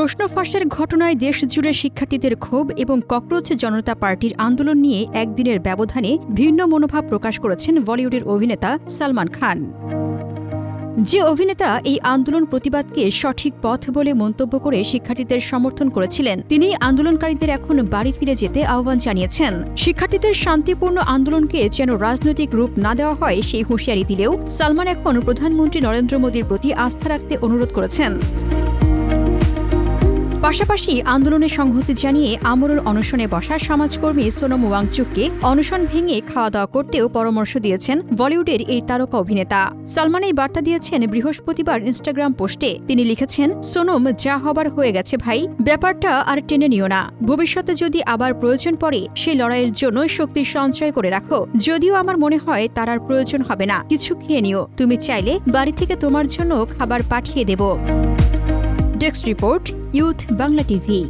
প্রশ্ন ফাঁসের ঘটনায় দেশজুড়ে শিক্ষার্থীদের ক্ষোভ এবং ককরোচ জনতা পার্টির আন্দোলন নিয়ে একদিনের ব্যবধানে ভিন্ন মনোভাব প্রকাশ করেছেন বলিউডের অভিনেতা সালমান খান। যে অভিনেতা এই আন্দোলন প্রতিবাদকে সঠিক পথ বলে মন্তব্য করে শিক্ষার্থীদের সমর্থন করেছিলেন, তিনি আন্দোলনকারীদের এখন বাড়ি ফিরে যেতে আহ্বান জানিয়েছেন। শিক্ষার্থীদের শান্তিপূর্ণ আন্দোলনকে যেন রাজনৈতিক রূপ না দেওয়া হয় সেই হুঁশিয়ারি দিলেও সালমান এখন প্রধানমন্ত্রী নরেন্দ্র মোদীর প্রতি আস্থা রাখতে অনুরোধ করেছেন। পাশাপাশি আন্দোলনে সংহতি জানিয়ে আমরণ অনশনে বসা সমাজকর্মী সোনম ওয়াংচুককে অনশন ভেঙে খাওয়া দাওয়া করতেও পরামর্শ দিয়েছেন বলিউডের এই তারকা অভিনেতা। সালমান এই বার্তা দিয়েছেন বৃহস্পতিবার ইনস্টাগ্রাম পোস্টে। তিনি লিখেছেন, সোনম, যা হবার হয়ে গেছে ভাই, ব্যাপারটা আর টেনে নিও না। ভবিষ্যতে যদি আবার প্রয়োজন পড়ে সেই লড়াইয়ের জন্য শক্তি সঞ্চয় করে রাখো। যদিও আমার মনে হয় তার আর প্রয়োজন হবে না, কিছু খেয়ে নিও। তুমি চাইলে বাড়ি থেকে তোমার জন্য খাবার পাঠিয়ে দেব। Desk report, youth Bangla TV.